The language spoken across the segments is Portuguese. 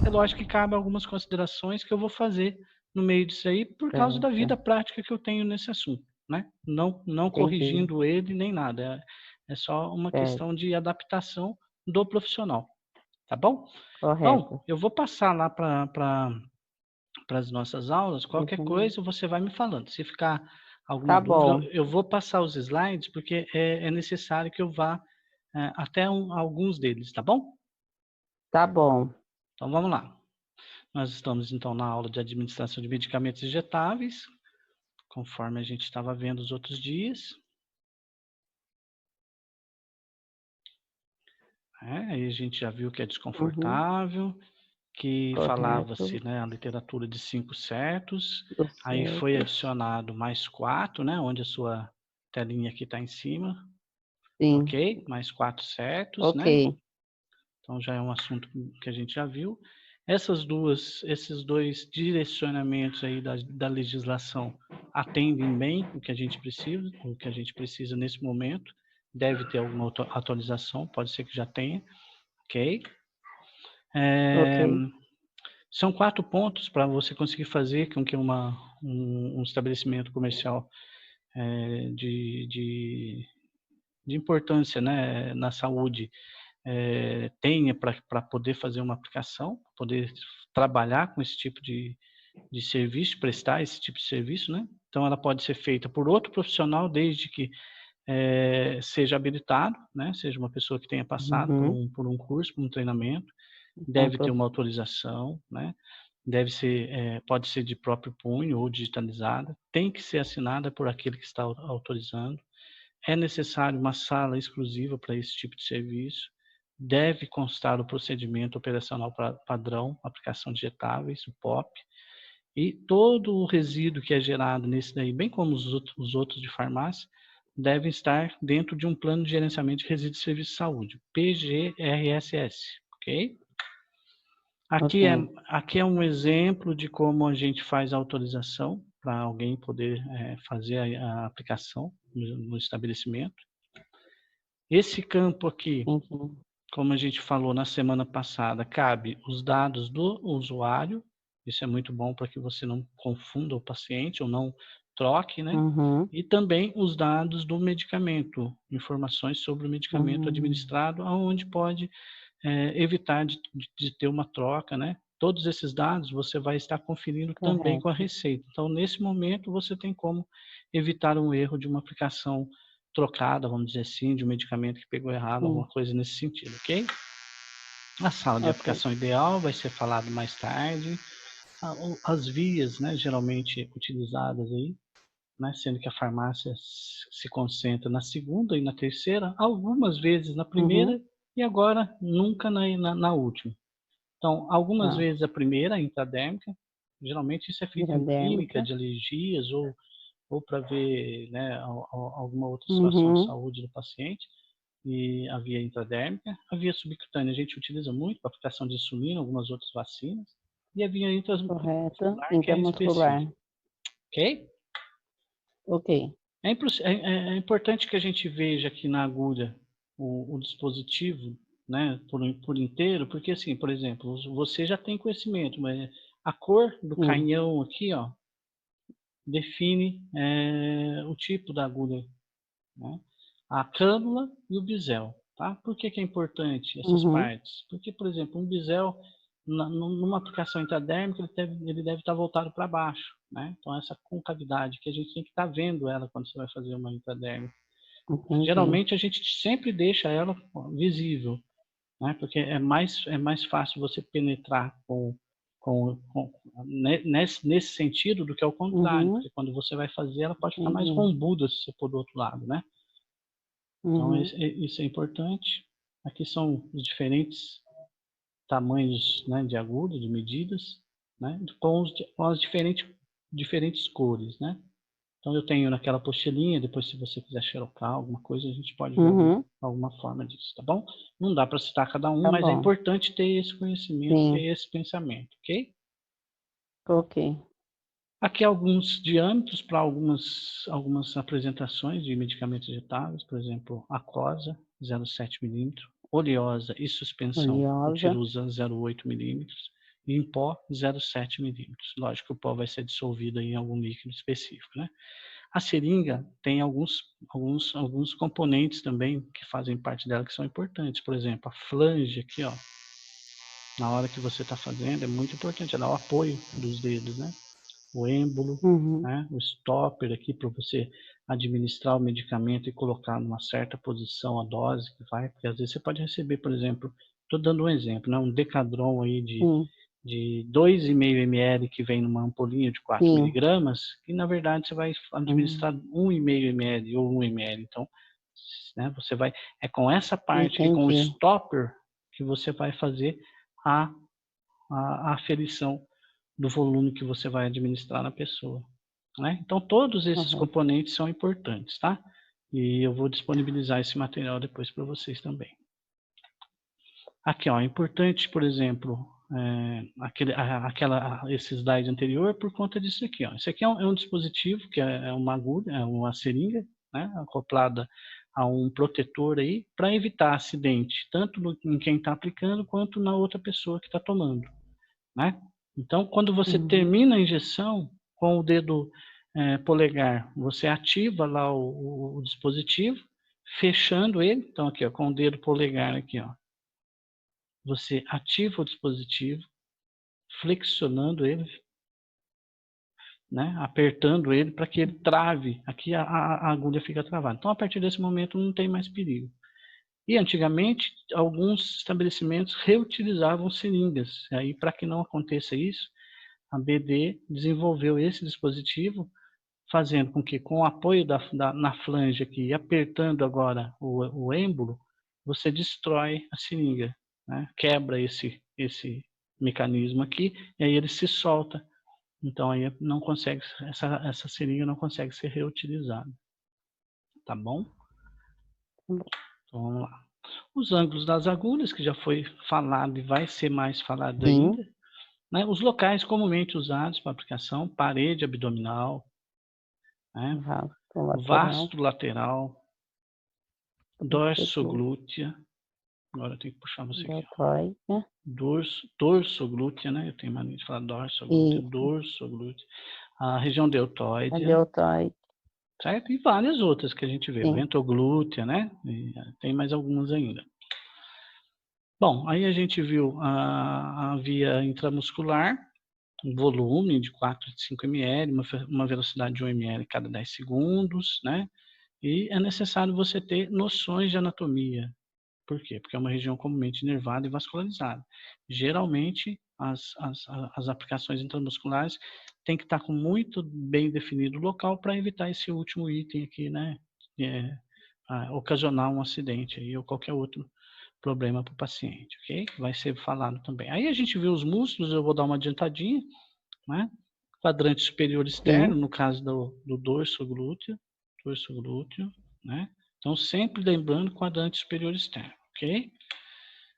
É lógico que cabe algumas considerações que eu vou fazer no meio disso aí, por causa da vida Certo, prática que eu tenho nesse assunto, né. Não entendi. corrigindo ele nem nada, é só uma Certo, questão de adaptação do profissional, tá bom? Então, correto. eu vou passar lá para as nossas aulas, qualquer Uhum. coisa você vai me falando. Se ficar alguma Tá dúvida, bom, eu vou passar os slides, porque é necessário que eu vá, até alguns deles, tá bom? tá bom. Então vamos lá. Nós estamos então na aula de administração de medicamentos injetáveis, conforme a gente estava vendo os outros dias, né, aí a gente já viu que é Uhum. desconfortável, que falava-se, Correto, né, a literatura de 5 certos, os aí foi certos. adicionado mais 4, né, onde a sua telinha aqui está em cima, Sim, ok? Mais 4 certos, ok. né? Então já é um assunto que a gente já viu. Esses dois direcionamentos aí da legislação atendem bem o que a gente precisa nesse momento. Deve ter alguma atualização, pode ser que já tenha, ok? Ok. É, são 4 pontos para você conseguir fazer com que um estabelecimento comercial de importância, né, na saúde tenha para poder fazer uma aplicação, poder trabalhar com esse tipo de serviço, prestar esse tipo de serviço, né? Então, ela pode ser feita por outro profissional, desde que seja habilitado, né? Seja uma pessoa que tenha passado Uhum. por um curso, por um treinamento, Um deve ter prof... uma autorização, né? Deve ser, pode ser de próprio punho ou digitalizada, tem que ser assinada por aquele que está autorizando. É necessário uma sala exclusiva para esse tipo de serviço. Deve constar o procedimento operacional padrão, aplicação de injetáveis, o POP, e todo o resíduo que é gerado nesse daí, bem como os outros de farmácia, devem estar dentro de um plano de gerenciamento de resíduos de serviço de saúde, PGRSS, ok? Ok. Aqui é um exemplo de como a gente faz a autorização para alguém poder fazer a aplicação no estabelecimento. Esse campo aqui, Entendi. como a gente falou na semana passada, cabe os dados do usuário. Isso é muito bom para que você não confunda o paciente ou não troque, né? Uhum. E também os dados do medicamento, informações sobre o medicamento Uhum. administrado, aonde pode evitar de ter uma troca, né? Todos esses dados você vai estar conferindo também com a Correto. receita. Então, nesse momento, você tem como evitar um erro de uma aplicação trocada, vamos dizer assim, de um medicamento que pegou errado, alguma Sim. coisa nesse sentido, ok? A sala de Ok. aplicação ideal vai ser falado mais tarde. As vias, né, geralmente utilizadas aí, né, sendo que a farmácia se concentra na segunda e na terceira, algumas vezes na Uhum. primeira e agora nunca na última. Então, algumas Tá. vezes a primeira, a intradérmica, geralmente isso é feito em clínica Hidrodérmica. de alergias ou para ver, né, alguma outra situação de Uhum. saúde do paciente, e a via intradérmica. A via subcutânea a gente utiliza muito para aplicação de insulina, algumas outras vacinas, e a via Correto. intramuscular, que é Intramuscular. específica, ok? Ok. É importante que a gente veja aqui na agulha o dispositivo, né, por inteiro, porque assim, por exemplo, você já tem conhecimento, mas a cor do Sim. canhão aqui, ó, define o tipo da agulha, né? A cânula e o bisel, tá? Por que que é importante essas Uhum. partes? Porque, por exemplo, um bisel, numa aplicação intradérmica, ele deve estar voltado para baixo, né? Então, essa concavidade que a gente tem que estar vendo ela quando você vai fazer uma intradérmica. Entendi. Geralmente, a gente sempre deixa ela visível, né? Porque é mais fácil você penetrar nesse sentido do que ao contrário, Uhum. porque quando você vai fazer, ela pode ficar mais Entendi. rombuda se você pôr do outro lado, né? Então, Uhum. isso é importante. Aqui são os diferentes tamanhos, né, de agulha, de medidas, né, com as diferentes cores, né. Então, eu tenho naquela apostilinha, depois se você quiser xerocar alguma coisa, a gente pode ver Uhum. alguma forma disso, tá bom? Não dá para citar cada um, Tá mas é bom. importante ter esse conhecimento, ter Sim. esse pensamento, ok? Ok. Aqui alguns diâmetros para algumas apresentações de medicamentos injetáveis, por exemplo, aquosa, 0,7 milímetro, oleosa e suspensão, a gente Oleosa. usa 0,8 milímetros, e em pó 0,7 milímetros. Lógico que o pó vai ser dissolvido em algum líquido específico, né? A seringa tem alguns componentes também que fazem parte dela que são importantes. Por exemplo, a flange aqui, ó, na hora que você está fazendo, é muito importante, ela dá o apoio dos dedos, né? O êmbolo, né? O stopper aqui para você administrar o medicamento e colocar numa certa posição a dose que vai, porque às vezes você pode receber, por exemplo, estou dando um exemplo, né? Um Decadron aí de 2,5 ml que vem numa ampolinha de 4 miligramas, e na verdade você vai administrar 1,5 ml ou 1 ml. Então, né, você vai, é com essa parte aqui, com o stopper, que você vai fazer a aferição do volume que você vai administrar na pessoa, né? Então, todos esses componentes são importantes, tá? E eu vou disponibilizar esse material depois para vocês também. Aqui, ó, é importante, por exemplo, esse slide anterior por conta disso aqui, ó. Esse aqui é um dispositivo que é uma agulha, é uma seringa, né, acoplada a um protetor aí para evitar acidente, tanto em quem está aplicando quanto na outra pessoa que está tomando, né? Então, quando você termina a injeção, com o dedo polegar, você ativa lá o dispositivo, fechando ele. Então, aqui, ó, com o dedo polegar aqui, ó, você ativa o dispositivo, flexionando ele, né, apertando ele para que ele trave. Aqui a agulha fica travada. Então, a partir desse momento, não tem mais perigo. E antigamente, alguns estabelecimentos reutilizavam seringas. Aí, para que não aconteça isso, a BD desenvolveu esse dispositivo, fazendo com que, com o apoio na flange aqui, apertando agora o êmbolo, você destrói a seringa, né? Quebra esse mecanismo aqui, e aí ele se solta. Então, aí não consegue, essa seringa não consegue ser reutilizada. Tá bom? Então, vamos lá. Os ângulos das agulhas, que já foi falado e vai ser mais falado ainda. Né? Os locais comumente usados para aplicação: parede abdominal, né? Vasto lateral, dorsoglútea. Agora eu tenho que puxar você aqui. Ó. Dorsoglútea, né? Eu tenho mania de falar dorsoglútea. Dorsoglútea. A região deltoide. Certo? E várias outras que a gente vê. Ventroglútea, né? E tem mais algumas ainda. Bom, aí a gente viu a via intramuscular, um volume de 4 de 5 ml, uma velocidade de 1 ml cada 10 segundos, né? E é necessário você ter noções de anatomia. Por quê? Porque é uma região comumente inervada e vascularizada. Geralmente, as aplicações intramusculares têm que estar com muito bem definido o local para evitar esse último item aqui, né? Ocasionar um acidente aí, ou qualquer outro problema para o paciente, ok? Vai ser falado também. Aí a gente viu os músculos, eu vou dar uma adiantadinha, né? Quadrante superior externo, no caso do dorso glúteo, né? Então, sempre lembrando quadrante superior externo, ok?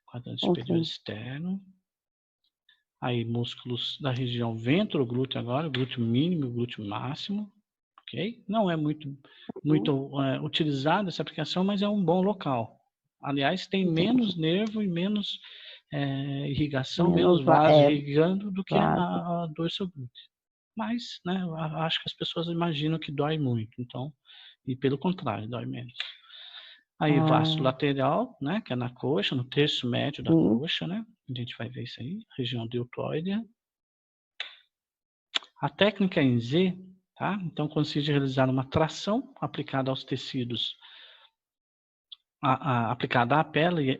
Quadrante superior externo. Aí, músculos da região ventroglúteo agora, glúteo mínimo e glúteo máximo, ok? Não é muito utilizada essa aplicação, mas é um bom local. Aliás, tem menos nervo e menos irrigação, menos vaso irrigando do que a dorsoglútea. Mas, né, acho que as pessoas imaginam que dói muito, então, e pelo contrário, dói menos. Aí, vasto lateral, né, que é na coxa, no terço médio da coxa, né, a gente vai ver isso aí, região deltoide. A técnica em Z, tá, então consiste em realizar uma tração aplicada aos tecidos, aplicada à pele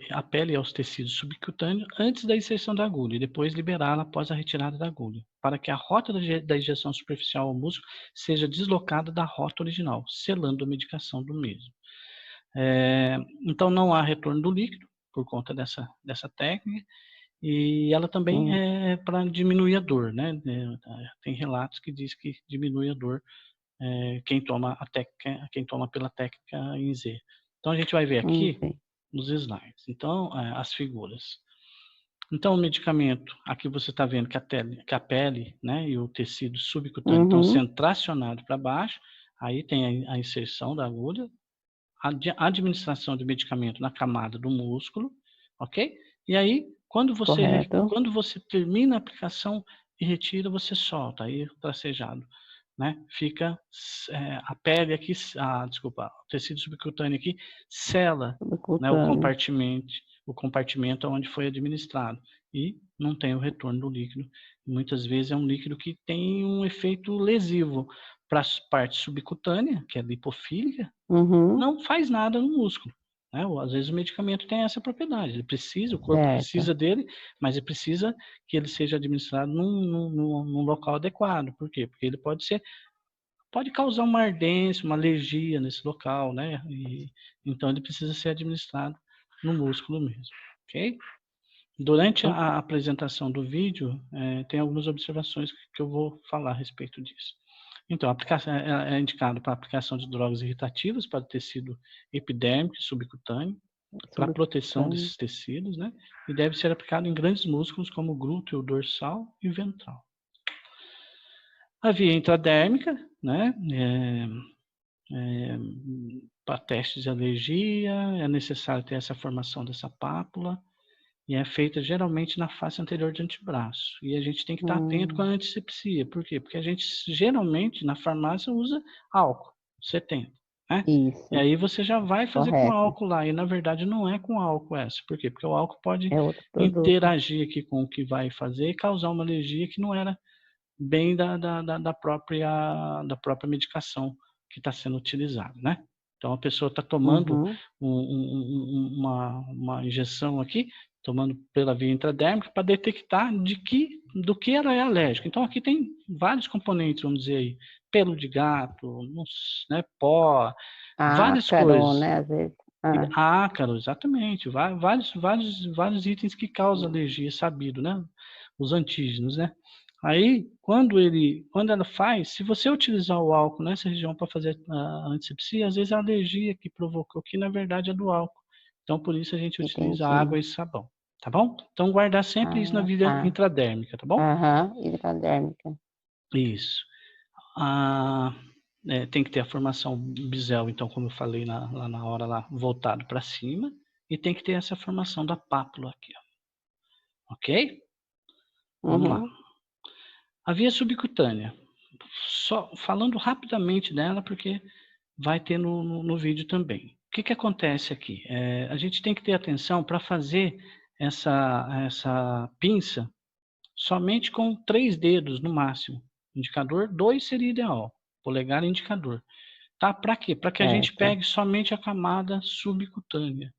e aos tecidos subcutâneos antes da inserção da agulha e depois liberá-la após a retirada da agulha, para que a rota da injeção superficial ao músculo seja deslocada da rota original, selando a medicação do mesmo. Então não há retorno do líquido por conta dessa técnica, e ela também é para diminuir a dor, né? Tem relatos que diz que diminui a dor quem toma pela técnica em Z. Então, a gente vai ver aqui nos slides. Então, as figuras. Então, o medicamento, aqui você está vendo que a pele, né, e o tecido subcutâneo estão sendo tracionados para baixo. Aí tem a inserção da agulha, a administração do medicamento na camada do músculo, ok? E aí, Quando Correto. você termina a aplicação e retira, você solta, aí tracejado, né? Fica a pele aqui, desculpa, o tecido subcutâneo aqui sela, né, Subcutâneo. o compartimento onde foi administrado e não tem o retorno do líquido. Muitas vezes é um líquido que tem um efeito lesivo para a parte subcutânea, que é lipofílica, Uhum. não faz nada no músculo, né? Às vezes o medicamento tem essa propriedade, ele precisa, o corpo Certo. precisa dele, mas ele precisa que ele seja administrado num local adequado. Por quê? Porque ele pode causar uma ardência, uma alergia nesse local, né? Então ele precisa ser administrado no músculo mesmo, ok? Durante Ok. a apresentação do vídeo, tem algumas observações que eu vou falar a respeito disso. Então, a aplicação é indicado para a aplicação de drogas irritativas para o tecido epidérmico e subcutâneo, para a proteção Subcutâneo. desses tecidos, né? E deve ser aplicado em grandes músculos como o glúteo, dorsal e ventral. A via intradérmica, né? Para testes de alergia, é necessário ter essa formação dessa pápula, e é feita geralmente na face anterior do antebraço. E a gente tem que estar atento com a antisepsia. Por quê? Porque a gente geralmente na farmácia usa álcool 70, né? E Isso. aí você já vai fazer com Correto. álcool lá, e na verdade não é com álcool essa. Por quê? Porque o álcool pode É outro produto. interagir aqui com o que vai fazer e causar uma alergia que não era bem da própria medicação que está sendo utilizada, né? Então a pessoa está tomando Uhum. uma injeção aqui, tomando pela via intradérmica para detectar do que ela é alérgica. Então aqui tem vários componentes, vamos dizer aí, pelo de gato, né, pó, várias Ácaro, coisas. né, às vezes. Ácaro, exatamente. Vários itens que causam alergia, sabido, né? Os antígenos, né? Aí, quando ela faz, se você utilizar o álcool nessa região para fazer a antisepsia, às vezes a alergia que provocou aqui, na verdade, é do álcool. Então, por isso a gente utiliza Entendi. água e sabão, tá bom? Então, guardar sempre isso na via Tá. intradérmica, tá bom? Aham, hidradérmica. Isso. Ah, tem que ter a formação bisel, então, como eu falei lá na hora, lá, voltado para cima, e tem que ter essa formação da pápula aqui, ó. Ok? Vamos lá. Uhum. A via subcutânea. Só falando rapidamente dela, porque vai ter no vídeo também. O que acontece aqui? A gente tem que ter atenção para fazer essa pinça somente com 3 dedos no máximo. Indicador 2 seria ideal. Polegar e indicador. Tá? Para quê? Para que a gente Certo. pegue somente a camada subcutânea.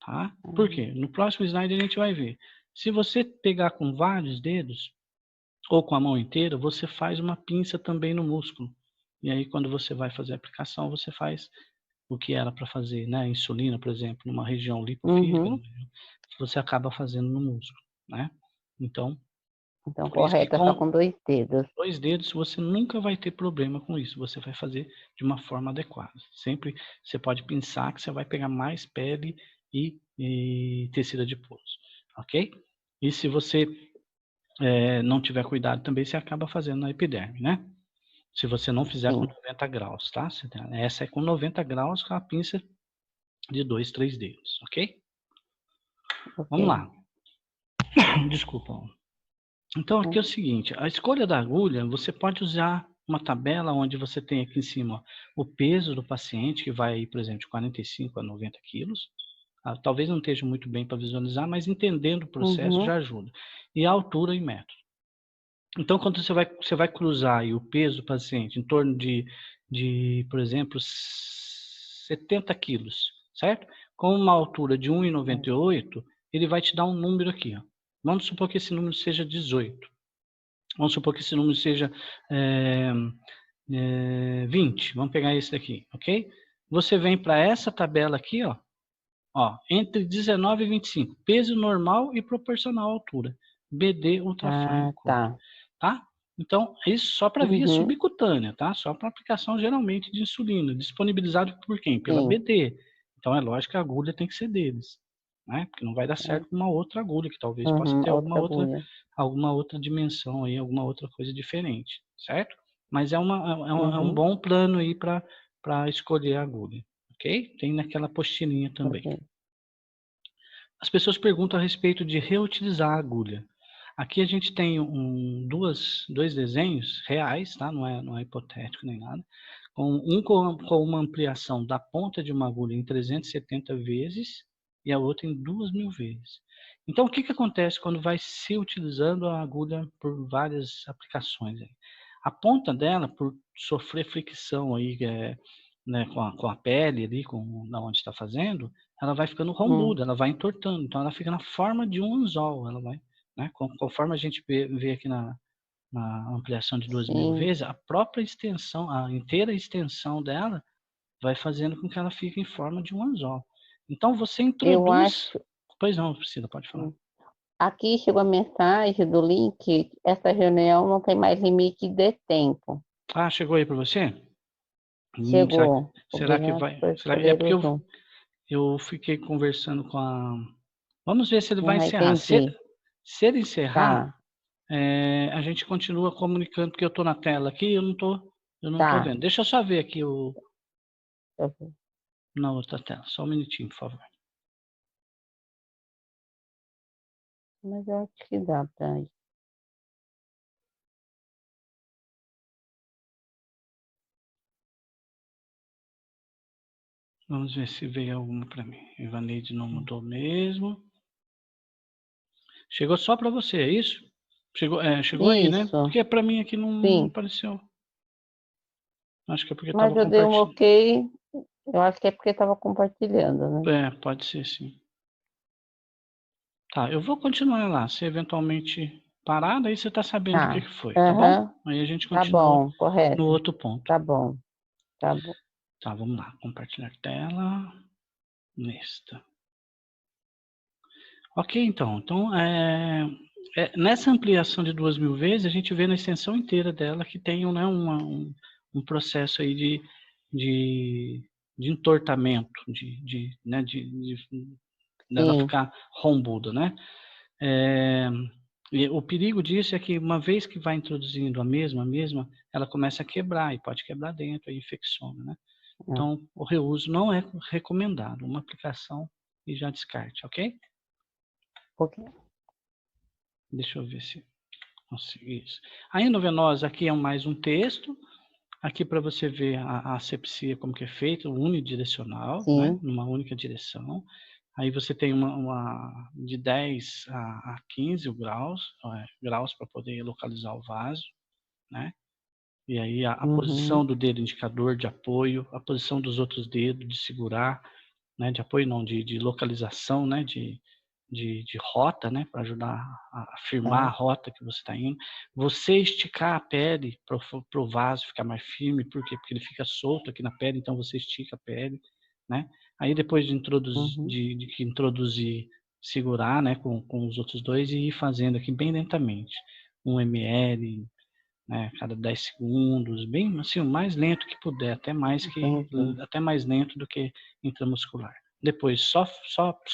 Tá? Por Hum, quê? No próximo slide a gente vai ver. Se você pegar com vários dedos, ou com a mão inteira, você faz uma pinça também no músculo. E aí, quando você vai fazer a aplicação, você faz o que era para fazer, né? Insulina, por exemplo, numa região lipofílica, Uhum. você acaba fazendo no músculo, né? Então, Então, por isso que correto é só com 2 dedos. 2 dedos você nunca vai ter problema com isso. Você vai fazer de uma forma adequada. Sempre você pode pensar que você vai pegar mais pele e tecido adiposo, ok? E se você não tiver cuidado também, você acaba fazendo na epiderme, né? Se você não fizer com Sim. 90 graus, tá? Essa é com 90 graus com a pinça de 2, 3 dedos, ok? Vamos Ok. lá. Desculpa. Então, aqui é o seguinte, a escolha da agulha, você pode usar uma tabela onde você tem aqui em cima ó, o peso do paciente, que vai, por exemplo, de 45 a 90 quilos. Talvez não esteja muito bem para visualizar, mas entendendo o processo Uhum. já ajuda. E a altura e método. Então, quando você vai cruzar aí o peso do paciente em torno por exemplo, 70 quilos, certo? Com uma altura de 1,98, ele vai te dar um número aqui, ó. Vamos supor que esse número seja 18. Vamos supor que esse número seja 20. Vamos pegar esse daqui, ok? Você vem para essa tabela aqui, ó, entre 19 e 25, peso normal e proporcional à altura. BD ultrafranco, Tá. tá? Então, isso só para via Uhum. subcutânea, tá? Só para aplicação geralmente de insulina, disponibilizado por quem? Pela Sim. BD. Então, é lógico que a agulha tem que ser deles, né? Porque não vai dar certo com uma outra agulha, que talvez possa Uhum. ter Outra agulha. alguma outra dimensão aí, alguma outra coisa diferente, certo? Mas é um Uhum. bom plano aí para escolher a agulha, ok? Tem naquela apostilinha também. Ok. as pessoas perguntam a respeito de reutilizar a agulha. Aqui a gente tem dois desenhos reais, tá? Não é hipotético nem nada. Com uma ampliação da ponta de uma agulha em 370 vezes e a outra em 2.000 vezes. Então, o que acontece quando vai se utilizando a agulha por várias aplicações? A ponta dela, por sofrer fricção aí, né, com a pele ali, da onde está fazendo, ela vai ficando rombuda, ela vai entortando. Então, ela fica na forma de um anzol, ela vai, né? Conforme a gente vê aqui na ampliação de 2.000 Sim. vezes, a própria extensão, a inteira extensão dela vai fazendo com que ela fique em forma de um anzol. Então, você Eu introduz... acho. Pois não, Priscila, pode falar. Aqui chegou a mensagem do link, essa reunião não tem mais limite de tempo. Ah, chegou aí para você? Chegou. Será que Obrigado vai... por É escolher porque o Zoom. eu fiquei conversando com a... Vamos ver se ele vai encerrar. Entendi. Se ele encerrar, Tá, a gente continua comunicando, porque eu estou na tela aqui e eu não tô tá. vendo. Deixa eu só ver aqui Eu vou- na outra tela. Só um minutinho, por favor. Mas eu acho que dá pra ir. Vamos ver se veio alguma para mim. Ivaneide não mudou mesmo. Chegou só para você, é isso? Chegou aí, né? Isso, Porque para mim aqui não sim. apareceu. Acho que é porque Mas estava eu dei um compartilhando. ok. Eu acho que é porque estava compartilhando, né? Pode ser sim. Tá, eu vou continuar lá. Se eventualmente parar, daí você está sabendo o que Tá. foi, tá bom? Aham. Aí a gente Tá continua bom, no correto. outro ponto. Tá bom. Tá bom. Tá, vamos lá. Compartilhar tela. Nesta. Ok, então. Então, nessa ampliação de 2.000 vezes, a gente vê na extensão inteira dela que tem, né, um processo aí de entortamento, né, dela Sim. ficar rombuda, né? E o perigo disso é que uma vez que vai introduzindo a mesma, ela começa a quebrar e pode quebrar dentro, aí infecciona, né? Ah, Então, o reuso não é recomendado, uma aplicação e já descarte, ok? ok. Deixa eu ver se consegui isso. A endovenosa aqui é mais um texto, aqui para você ver a asepsia como que é feita, unidirecional, né? Sim. Numa única direção. Aí você tem uma de 10 a 15 graus para poder localizar o vaso, né? E aí a Uhum. posição do dedo indicador de apoio, a posição dos outros dedos de segurar, né? De apoio não, de localização, né? De rota, né? Para ajudar a firmar a Tá. rota que você está indo. Você esticar a pele para o vaso ficar mais firme, por quê? Porque ele fica solto aqui na pele, então você estica a pele, né? Aí depois Uhum. de que introduzir, segurar, né? Com os outros dois e ir fazendo aqui bem lentamente. 1 ml, né, cada 10 segundos, bem assim, o mais lento que puder, Entendi. até mais lento do que intramuscular. Depois só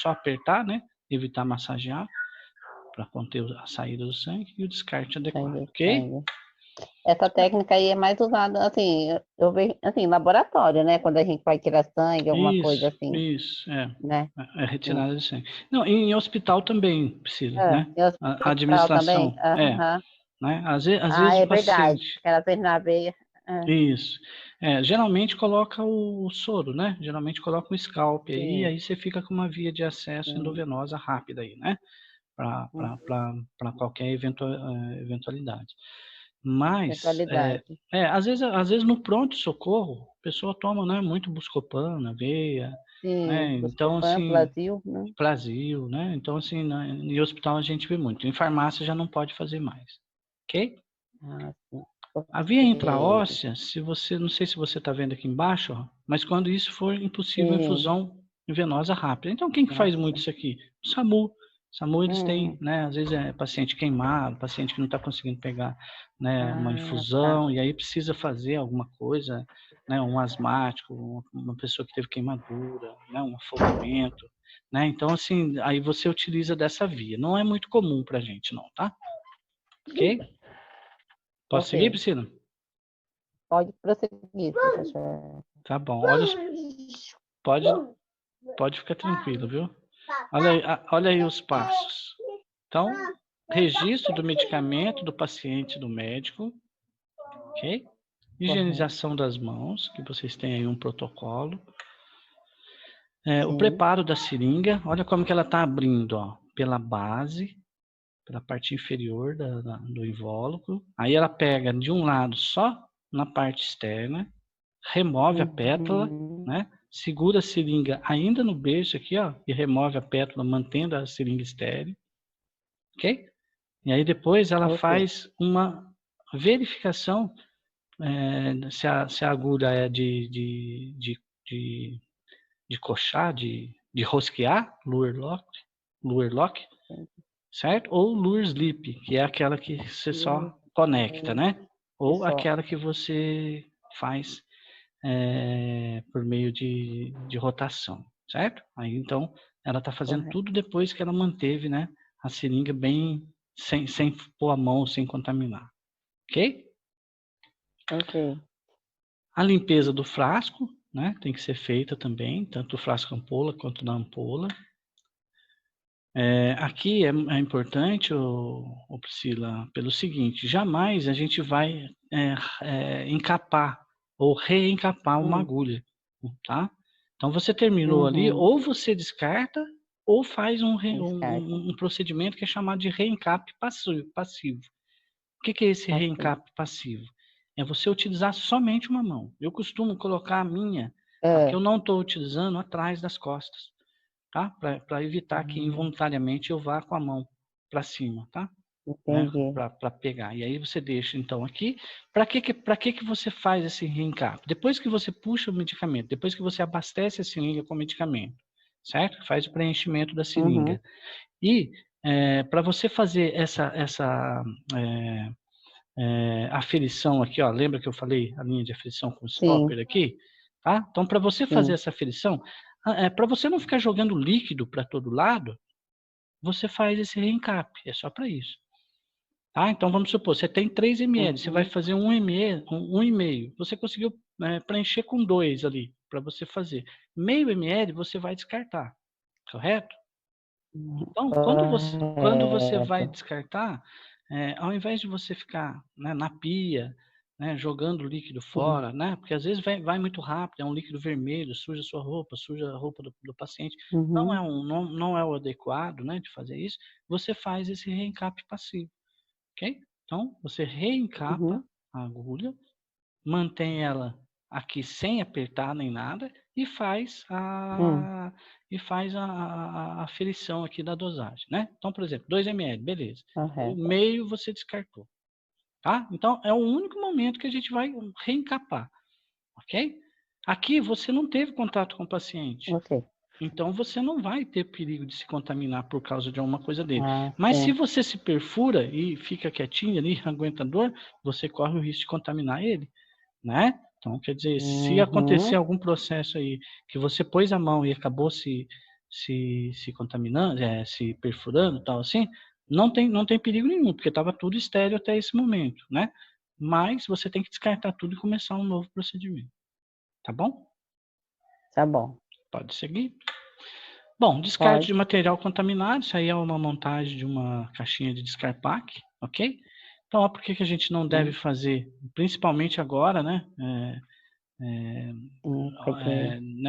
apertar, né, evitar massagear para conter a saída do sangue e o descarte adequado, Sangue, ok? sangue. Essa técnica aí é mais usada, assim, eu vejo, assim, em laboratório, né? Quando a gente vai tirar sangue, alguma coisa assim, Isso, né? é retirada de sangue. Não, em hospital também precisa, né? E A hospital também? administração, Aham. né? Às Ah, vezes o é verdade. paciente... Aquela vez na veia. Isso. Geralmente coloca o soro, né? Geralmente coloca um scalp aí, e Sim, aí você fica com uma via de acesso sim. endovenosa rápida aí, né? Hum, Para qualquer eventualidade. Mas, Sexualidade. às vezes no pronto-socorro, a pessoa toma, né, muito Buscopan na veia, né? Sim, Então, Buscopan, assim, Plasil, né? Brasil, né? Então, assim, em hospital a gente vê muito. Em farmácia já não pode fazer mais, ok? Ah, sim. A via Ok. intraóssea, não sei se você está vendo aqui embaixo, ó, mas quando isso for impossível, Sim, infusão venosa rápida. Então, quem que faz muito nossa. isso aqui? O SAMU. O SAMU, eles têm, Hum, né, às vezes é paciente queimado, paciente que não está conseguindo pegar, né, uma ah, tá. infusão, e aí precisa fazer alguma coisa, né, um asmático, uma pessoa que teve queimadura, né, um afogamento, né? Então, assim, aí você utiliza dessa via. Não é muito comum para a gente, não, tá? Ok? Posso seguir, Ok. Priscila? Pode prosseguir, professor. Tá bom. Olha, pode ficar tranquilo, viu? Olha aí os passos. Então, registro do medicamento do paciente do médico, ok? Higienização das mãos, que vocês têm aí um protocolo. O preparo da seringa, olha como que ela está abrindo, ó, pela base, pela parte inferior do invólucro. Aí ela pega de um lado só na parte externa, remove a pétala, né? Segura a seringa ainda no berço aqui, ó, e remove a pétala, mantendo a seringa estéril, ok? E aí depois ela faz uma verificação se a agulha é de coxar, de rosquear, lure lock, certo? Ou lure slip, que é aquela que você só conecta, né? Ou aquela que você faz por meio de rotação, certo? Aí então ela está fazendo tudo depois que ela manteve, né, a seringa bem sem pôr a mão, sem contaminar, ok? Ok. A limpeza do frasco, né, tem que ser feita também, tanto o frasco ampola quanto da ampola. Aqui é importante, Priscila, pelo seguinte, jamais a gente vai encapar ou reencapar uma agulha, tá? Então você terminou ali, ou você descarta, ou faz um procedimento que é chamado de reencape passivo. O que é esse reencape passivo? É você utilizar somente uma mão. Eu costumo colocar a minha, a que eu não estou utilizando, atrás das costas, tá? Para evitar que involuntariamente eu vá com a mão para cima, tá? Entendi. Para pegar. E aí você deixa então aqui. Para que você faz esse reencape? Depois que você puxa o medicamento, depois que você abastece a seringa com o medicamento, certo? Faz o preenchimento da seringa. E para você fazer essa aferição aqui, ó, lembra que eu falei a linha de aferição com o stopper aqui? Tá? Então, para você fazer essa aferição, para você não ficar jogando líquido para todo lado, você faz esse reencape, é só para isso. Tá? Então, vamos supor, você tem 3 ml, você vai fazer 1 ml, 1,5. Você conseguiu preencher com 2 ali, para você fazer. Meio ml você vai descartar, correto? Então, quando você vai descartar, ao invés de você ficar, né, na pia, né, jogando líquido fora, né, porque às vezes vai muito rápido, é um líquido vermelho, suja sua roupa, suja a roupa do paciente, não é o adequado, né, de fazer isso, você faz esse reencape passivo, ok? Então, você reencapa a agulha, mantém ela aqui sem apertar nem nada e faz a aferição aqui da dosagem, né? Então, por exemplo, 2 ml, beleza. O meio você descartou, tá? Então, é o único momento que a gente vai reencapar, ok? Aqui você não teve contato com o paciente. Então, você não vai ter perigo de se contaminar por causa de alguma coisa dele. Mas se você se perfura e fica quietinho ali, aguenta a dor, você corre o risco de contaminar ele, né? Então, quer dizer, se acontecer algum processo aí que você pôs a mão e acabou se contaminando, se perfurando e tal assim, não tem perigo nenhum, porque estava tudo estéril até esse momento, né? Mas você tem que descartar tudo e começar um novo procedimento. Tá bom? Tá bom. Pode seguir. Bom, descarte de material contaminado, isso aí é uma montagem de uma caixinha de descarpaque, ok? Então, ó, por que a gente não deve fazer, principalmente agora, né? Né,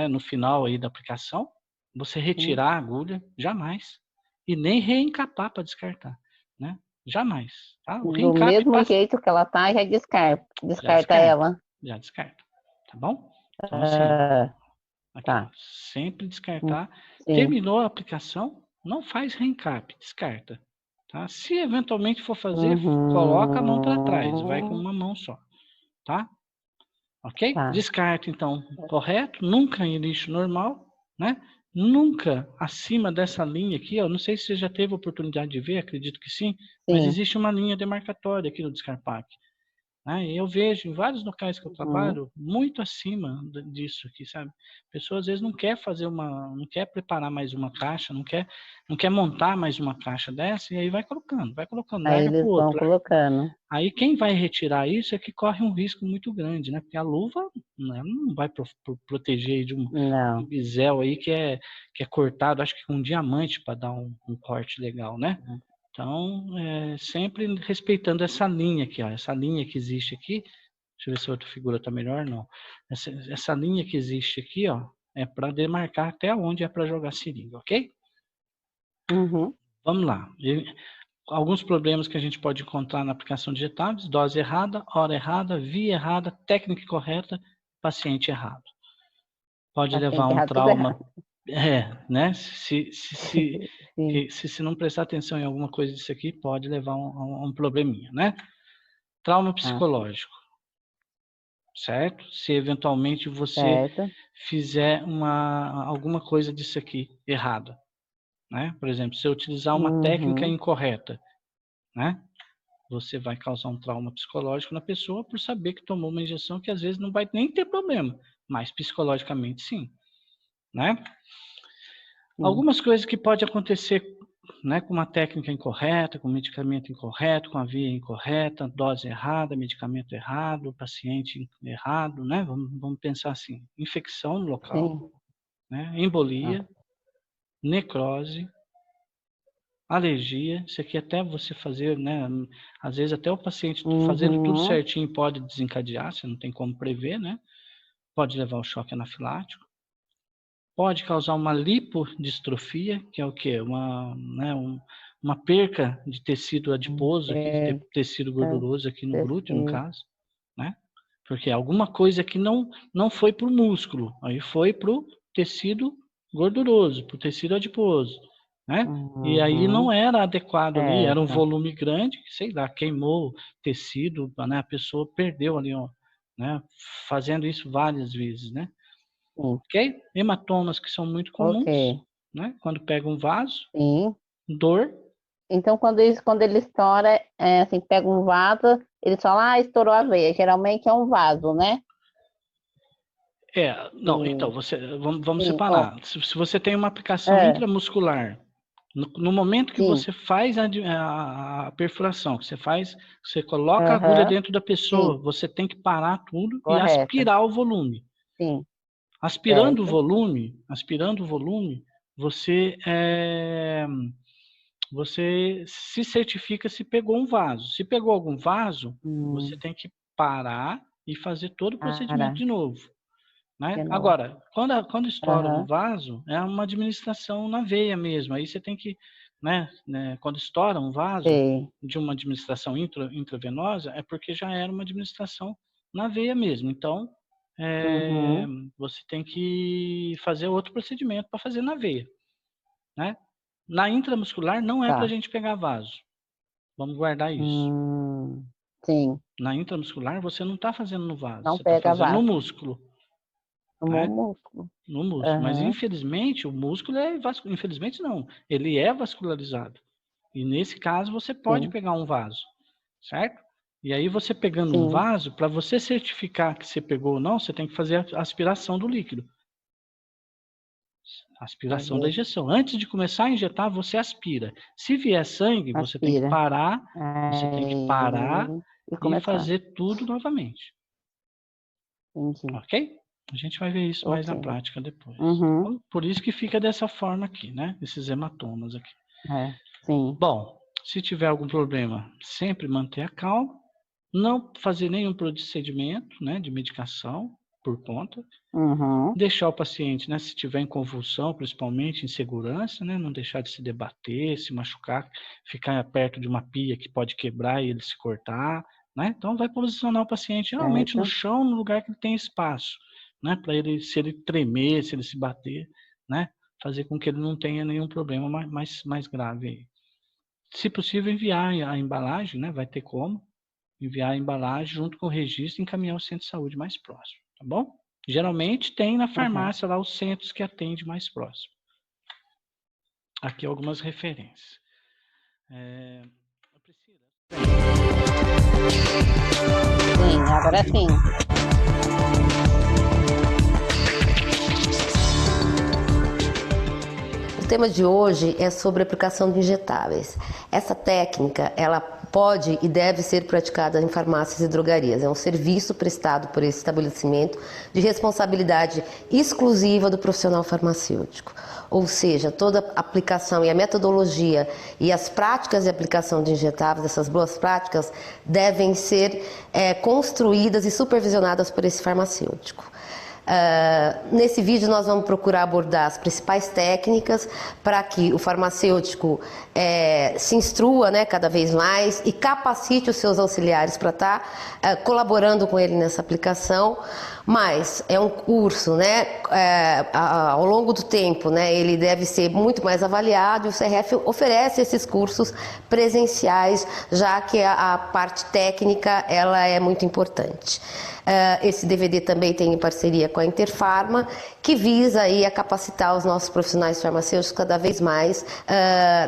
no final aí da aplicação, você retirar a agulha, jamais. E nem reencapar para descartar, né? Jamais. Tá? O Do mesmo jeito que ela tá, já descarta ela. Já descarta, tá bom? Então, assim, aqui, ó, sempre descartar. Terminou a aplicação, não faz reencape, descarta. Tá? Se eventualmente for fazer, coloca a mão para trás, vai com uma mão só, tá? Ok? Descarta, então, correto, nunca em lixo normal, né? Nunca acima dessa linha aqui, ó, não sei se você já teve a oportunidade de ver, acredito que sim, mas existe uma linha demarcatória aqui no Descarpac. né? E eu vejo em vários locais que eu Uhum. trabalho muito acima disso aqui, sabe? A pessoa às vezes não quer não quer preparar mais uma caixa, não quer montar mais uma caixa dessa, e aí vai colocando, Aí larga pro eles vão outro. colocando. Aí quem vai retirar isso é que corre um risco muito grande, né? Porque a luva, né, não vai proteger de um Não. bisel aí que é cortado, acho que com um diamante para dar um corte legal, né? Uhum. Então, sempre respeitando essa linha aqui, ó, essa linha que existe aqui. Deixa eu ver se a outra figura está melhor, não. Essa linha que existe aqui, ó, é para demarcar até onde é para jogar seringa, ok? Uhum. Vamos lá. Alguns problemas que a gente pode encontrar na aplicação de etapas: dose errada, hora errada, via errada, técnica incorreta, paciente errado. Pode levar a um errado, tudo trauma, errado. né? Sim. Se não prestar atenção em alguma coisa disso aqui, pode levar a um probleminha, né? Trauma psicológico, certo? Se eventualmente você Certo. fizer alguma coisa disso aqui errada, né? Por exemplo, se eu utilizar uma técnica Uhum. incorreta, né? Você vai causar um trauma psicológico na pessoa por saber que tomou uma injeção que às vezes não vai nem ter problema, mas psicologicamente sim, né? Sim. Algumas coisas que pode acontecer, né, com uma técnica incorreta, com medicamento incorreto, com a via incorreta, dose errada, medicamento errado, paciente errado, né? Vamos pensar assim: infecção no local, Sim. né? Embolia, necrose, alergia. Isso aqui até você fazer, né? Às vezes até o paciente fazendo tudo Uhum. certinho pode desencadear, você não tem como prever, né? Pode levar ao choque anafilático. Pode causar uma lipodistrofia, que é o quê? Uma perca de tecido adiposo aqui, de tecido gorduroso aqui no glúteo, no caso, né? Porque alguma coisa que não foi para o músculo, aí foi para o tecido gorduroso, para o tecido adiposo, né? E aí não era adequado ali, era um volume grande, sei lá, queimou tecido, né? A pessoa perdeu ali, ó, né? Fazendo isso várias vezes, né? Ok? Hematomas que são muito comuns, né? Quando pega um vaso, Sim. dor. Então, quando ele estoura, assim, pega um vaso, eles falam, estourou a veia. Geralmente é um vaso, né? Não, então, vamos separar. Se você tem uma aplicação intramuscular, no momento que você faz a perfuração, que você coloca a agulha dentro da pessoa, você tem que parar tudo e aspirar o volume. Sim. Aspirando o volume, você se certifica se pegou um vaso. Se pegou algum vaso, você tem que parar e fazer todo o procedimento de novo, né? Agora, quando estoura um vaso, é uma administração na veia mesmo. Aí você tem que, né, quando estoura um vaso de uma administração intravenosa, é porque já era uma administração na veia mesmo. Então, você tem que fazer outro procedimento para fazer na veia, né? Na intramuscular não é para a gente pegar vaso. Vamos guardar isso. Sim. Na intramuscular você não está fazendo no vaso, Não você está pega fazendo no vaso. músculo. No Né? músculo. No músculo. Mas infelizmente o músculo infelizmente não, ele é vascularizado. E nesse caso você pode pegar um vaso, certo? E aí você pegando um vaso, para você certificar que você pegou ou não, você tem que fazer a aspiração do líquido. Aspiração da injeção. Antes de começar a injetar, você aspira. Se vier sangue, você tem que parar. Você tem que parar e fazer tudo novamente. Entendi. Ok? A gente vai ver isso mais na prática depois. Uhum. Por isso que fica dessa forma aqui, né? Esses hematomas aqui. Sim. Bom, se tiver algum problema, sempre manter a calma. Não fazer nenhum procedimento, né, de medicação por conta. Deixar o paciente, né, se tiver em convulsão, principalmente em segurança, né, não deixar de se debater, se machucar, ficar perto de uma pia que pode quebrar e ele se cortar, né? Então vai posicionar o paciente geralmente no chão, no lugar que ele tem espaço, né, para ele, se ele tremer, se ele se bater, né, fazer com que ele não tenha nenhum problema mais grave aí. Se possível, enviar a embalagem, né, vai ter como enviar a embalagem junto com o registro e encaminhar ao centro de saúde mais próximo, tá bom? Geralmente tem na farmácia lá os centros que atendem mais próximo. Aqui algumas referências. Priscila. Agora sim. O tema de hoje é sobre a aplicação de injetáveis. Essa técnica, ela pode e deve ser praticada em farmácias e drogarias. É um serviço prestado por esse estabelecimento de responsabilidade exclusiva do profissional farmacêutico. Ou seja, toda a aplicação e a metodologia e as práticas de aplicação de injetáveis, essas boas práticas, devem ser construídas e supervisionadas por esse farmacêutico. Nesse vídeo nós vamos procurar abordar as principais técnicas para que o farmacêutico se instrua, né, cada vez mais e capacite os seus auxiliares para estar colaborando com ele nessa aplicação. Mas é um curso, né, ao longo do tempo, né, ele deve ser muito mais avaliado, e o CRF oferece esses cursos presenciais, já que a parte técnica ela é muito importante. Esse DVD também tem em parceria com a Interfarma, que visa aí a capacitar os nossos profissionais farmacêuticos cada vez mais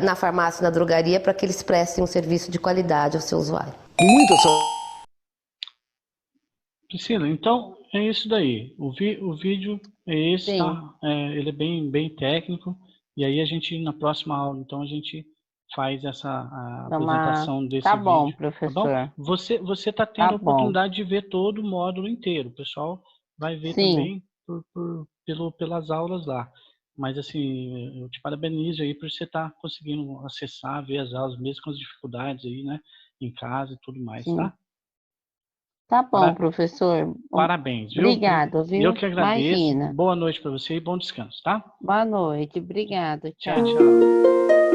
na farmácia e na drogaria, para que eles prestem um serviço de qualidade ao seu usuário. Priscila, então é isso daí. O vídeo é esse, Sim. tá? Ele é bem técnico. E aí a gente, na próxima aula, então, a gente faz a apresentação desse Tá bom, vídeo. professor. Tá bom? Você está tendo Tá a bom. oportunidade de ver todo o módulo inteiro. O pessoal vai ver Sim. também pelas aulas lá. Mas, assim, eu te parabenizo aí por você estar conseguindo acessar, ver as aulas, mesmo com as dificuldades aí, né? Em casa e tudo mais, Sim. tá? Tá bom, professor. Parabéns, viu? Obrigado, viu? Eu que agradeço. Imagina. Boa noite para você e bom descanso, tá? Boa noite. Obrigada. Tchau, Tchau. tchau.